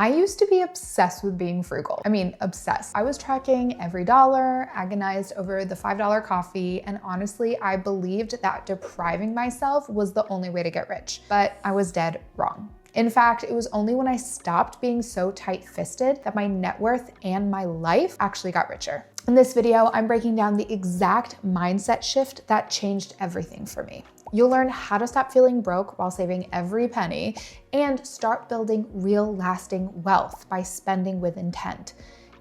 I used to be obsessed with being frugal. I mean, obsessed. I was tracking every dollar, agonized over the $5 coffee, and honestly, I believed that depriving myself was the only way to get rich. But I was dead wrong. In fact, it was only when I stopped being so tight-fisted that my net worth and my life actually got richer. In this video, I'm breaking down the exact mindset shift that changed everything for me. You'll learn how to stop feeling broke while saving every penny and start building real lasting wealth by spending with intent.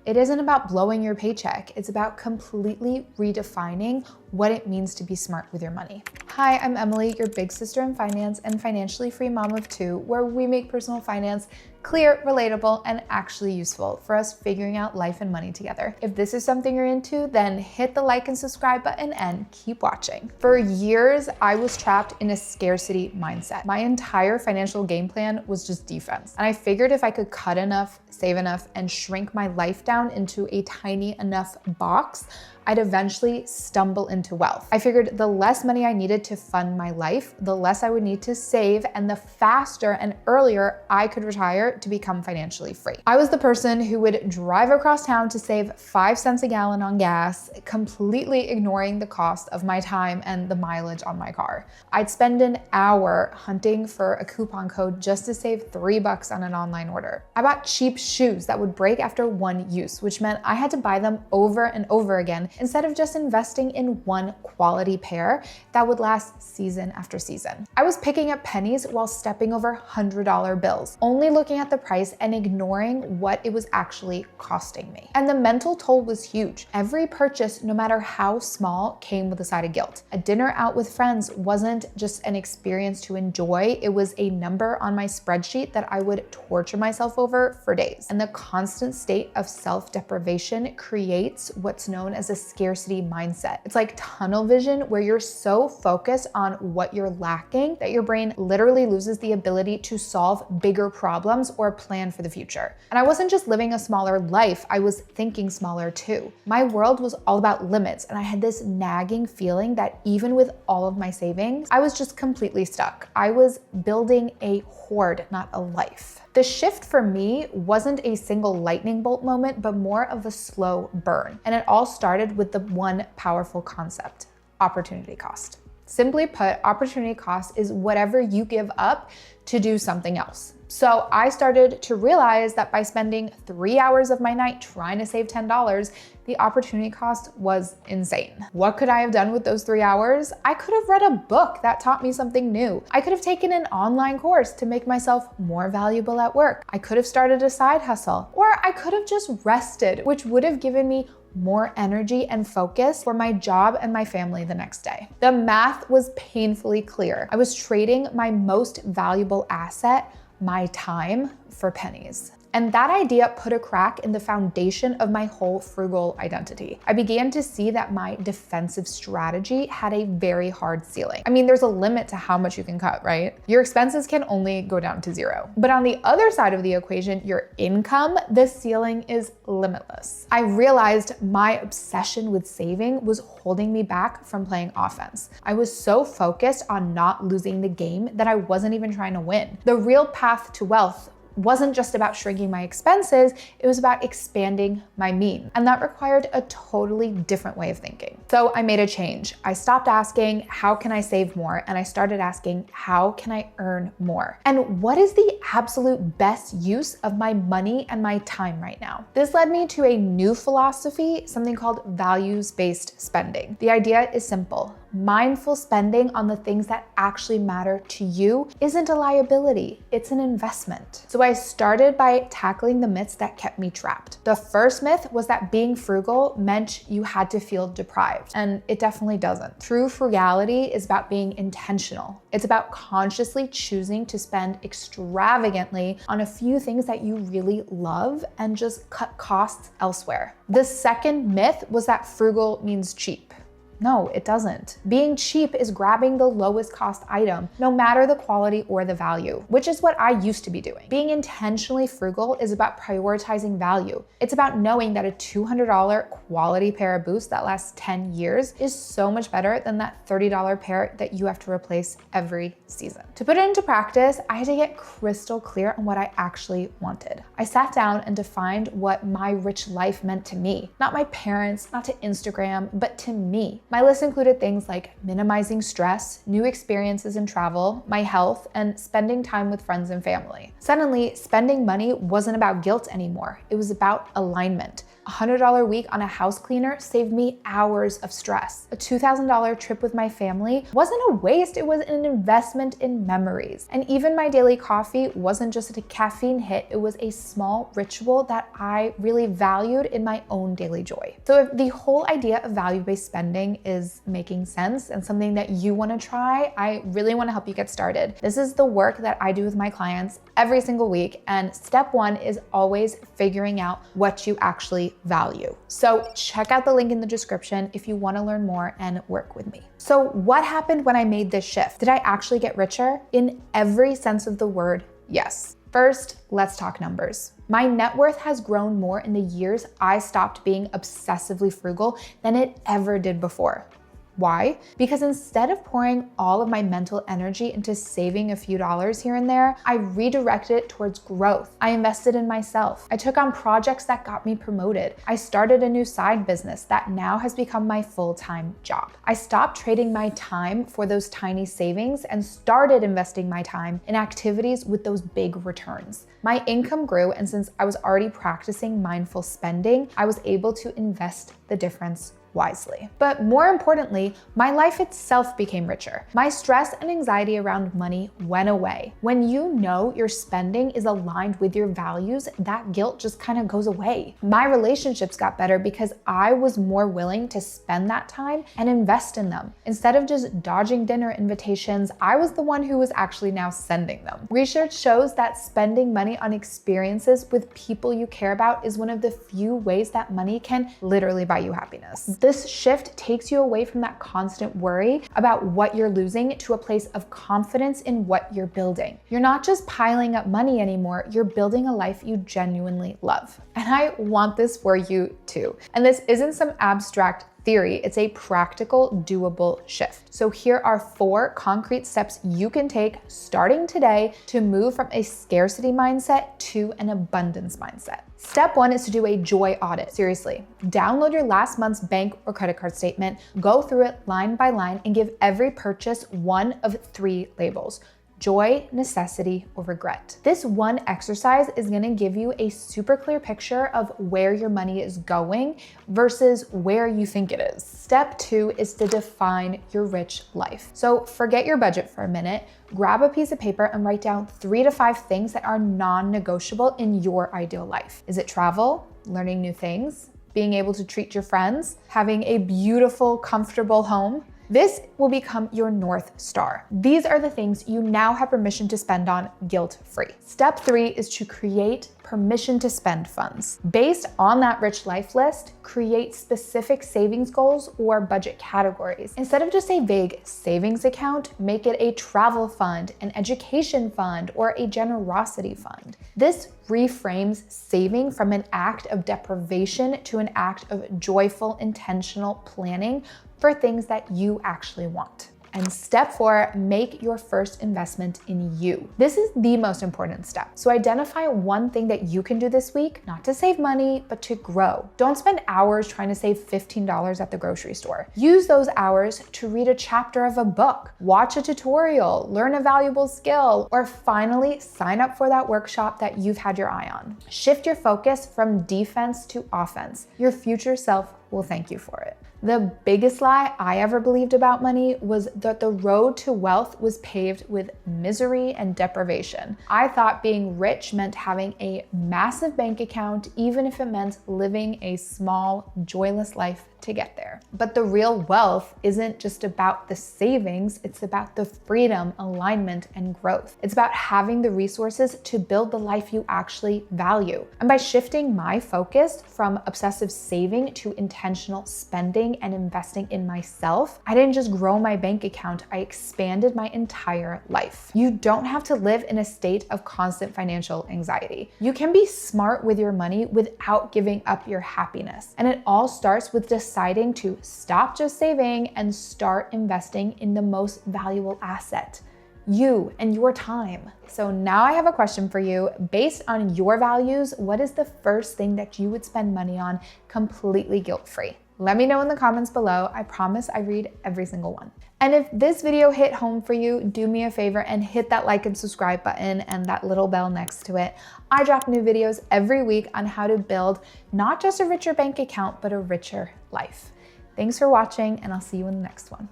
It isn't about blowing your paycheck. It's about completely redefining what it means to be smart with your money. Hi, I'm Emily, your big sister in finance and financially free mom of two, where we make personal finance clear, relatable, and actually useful for us figuring out life and money together. If this is something you're into, then hit the like and subscribe button and keep watching. For years, I was trapped in a scarcity mindset. My entire financial game plan was just defense. And I figured if I could cut enough, save enough, and shrink my life down into a tiny enough box, I'd eventually stumble into wealth. I figured the less money I needed to fund my life, the less I would need to save, and the faster and earlier I could retire to become financially free. I was the person who would drive across town to save 5 cents a gallon on gas, completely ignoring the cost of my time and the mileage on my car. I'd spend an hour hunting for a coupon code just to save $3 on an online order. I bought cheap shoes that would break after one use, which meant I had to buy them over and over again instead of just investing in one quality pair that would last season after season. I was picking up pennies while stepping over $100 bills, only looking at the price and ignoring what it was actually costing me. And the mental toll was huge. Every purchase, no matter how small, came with a side of guilt. A dinner out with friends wasn't just an experience to enjoy, it was a number on my spreadsheet that I would torture myself over for days. And the constant state of self-deprivation creates what's known as a scarcity mindset. It's like tunnel vision, where you're so focused on what you're lacking that your brain literally loses the ability to solve bigger problems or plan for the future. And I wasn't just living a smaller life, I was thinking smaller too. My world was all about limits, and I had this nagging feeling that even with all of my savings, I was just completely stuck. I was building a hoard, not a life. The shift for me wasn't a single lightning bolt moment, but more of a slow burn. And it all started with the one powerful concept: opportunity cost. Simply put, opportunity cost is whatever you give up to do something else. So I started to realize that by spending 3 hours of my night trying to save $10, the opportunity cost was insane. What could I have done with those 3 hours? I could have read a book that taught me something new. I could have taken an online course to make myself more valuable at work. I could have started a side hustle, or I could have just rested, which would have given me more energy and focus for my job and my family the next day. The math was painfully clear. I was trading my most valuable asset, my time, for pennies. And that idea put a crack in the foundation of my whole frugal identity. I began to see that my defensive strategy had a very hard ceiling. I mean, there's a limit to how much you can cut, right? Your expenses can only go down to zero. But on the other side of the equation, your income, the ceiling is limitless. I realized my obsession with saving was holding me back from playing offense. I was so focused on not losing the game that I wasn't even trying to win. The real path to wealth wasn't just about shrinking my expenses, it was about expanding my means. And that required a totally different way of thinking. So I made a change. I stopped asking, how can I save more? And I started asking, how can I earn more? And what is the absolute best use of my money and my time right now? This led me to a new philosophy, something called values-based spending. The idea is simple. Mindful spending on the things that actually matter to you isn't a liability, it's an investment. So I started by tackling the myths that kept me trapped. The first myth was that being frugal meant you had to feel deprived, and it definitely doesn't. True frugality is about being intentional. It's about consciously choosing to spend extravagantly on a few things that you really love and just cut costs elsewhere. The second myth was that frugal means cheap. No, it doesn't. Being cheap is grabbing the lowest cost item, no matter the quality or the value, which is what I used to be doing. Being intentionally frugal is about prioritizing value. It's about knowing that a $200 quality pair of boots that lasts 10 years is so much better than that $30 pair that you have to replace every season. To put it into practice, I had to get crystal clear on what I actually wanted. I sat down and defined what my rich life meant to me, not my parents, not to Instagram, but to me. My list included things like minimizing stress, new experiences and travel, my health, and spending time with friends and family. Suddenly, spending money wasn't about guilt anymore. It was about alignment. A $100 week on a house cleaner saved me hours of stress. A $2,000 trip with my family wasn't a waste, it was an investment in memories. And even my daily coffee wasn't just a caffeine hit, it was a small ritual that I really valued in my own daily joy. So if the whole idea of value-based spending is making sense and something that you wanna try, I really wanna help you get started. This is the work that I do with my clients every single week, and step one is always figuring out what you actually value. So check out the link in the description if you want to learn more and work with me. So what happened when I made this shift? Did I actually get richer? In every sense of the word, yes. First, let's talk numbers. My net worth has grown more in the years I stopped being obsessively frugal than it ever did before. Why? Because instead of pouring all of my mental energy into saving a few dollars here and there, I redirected it towards growth. I invested in myself. I took on projects that got me promoted. I started a new side business that now has become my full-time job. I stopped trading my time for those tiny savings and started investing my time in activities with those big returns. My income grew, and since I was already practicing mindful spending, I was able to invest the difference wisely. But more importantly, my life itself became richer. My stress and anxiety around money went away. When you know your spending is aligned with your values, that guilt just kind of goes away. My relationships got better because I was more willing to spend that time and invest in them. Instead of just dodging dinner invitations, I was the one who was actually now sending them. Research shows that spending money on experiences with people you care about is one of the few ways that money can literally buy you happiness. This shift takes you away from that constant worry about what you're losing to a place of confidence in what you're building. You're not just piling up money anymore, you're building a life you genuinely love. And I want this for you too. And this isn't some abstract theory, it's a practical, doable shift. So here are 4 concrete steps you can take starting today to move from a scarcity mindset to an abundance mindset. Step 1 is to do a joy audit. Seriously, download your last month's bank or credit card statement, go through it line by line, and give every purchase one of 3 labels: joy, necessity, or regret. This one exercise is gonna give you a super clear picture of where your money is going versus where you think it is. Step 2 is to define your rich life. So forget your budget for a minute, grab a piece of paper and write down 3 to 5 things that are non-negotiable in your ideal life. Is it travel, learning new things, being able to treat your friends, having a beautiful, comfortable home? This will become your North Star. These are the things you now have permission to spend on guilt-free. Step 3 is to create permission to spend funds. Based on that rich life list, create specific savings goals or budget categories. Instead of just a vague savings account, make it a travel fund, an education fund, or a generosity fund. This reframes saving from an act of deprivation to an act of joyful, intentional planning for things that you actually want. And step 4, make your first investment in you. This is the most important step. So identify one thing that you can do this week, not to save money, but to grow. Don't spend hours trying to save $15 at the grocery store. Use those hours to read a chapter of a book, watch a tutorial, learn a valuable skill, or finally sign up for that workshop that you've had your eye on. Shift your focus from defense to offense. Your future self will thank you for it. The biggest lie I ever believed about money was that the road to wealth was paved with misery and deprivation. I thought being rich meant having a massive bank account, even if it meant living a small, joyless life to get there. But the real wealth isn't just about the savings, it's about the freedom, alignment, and growth. It's about having the resources to build the life you actually value. And by shifting my focus from obsessive saving to intentional spending and investing in myself, I didn't just grow my bank account, I expanded my entire life. You don't have to live in a state of constant financial anxiety. You can be smart with your money without giving up your happiness. And it all starts with deciding to stop just saving and start investing in the most valuable asset, you and your time. So now I have a question for you. Based on your values, what is the first thing that you would spend money on completely guilt-free? Let me know in the comments below. I promise I read every single one. And if this video hit home for you, do me a favor and hit that like and subscribe button and that little bell next to it. I drop new videos every week on how to build not just a richer bank account, but a richer life. Thanks for watching, and I'll see you in the next one.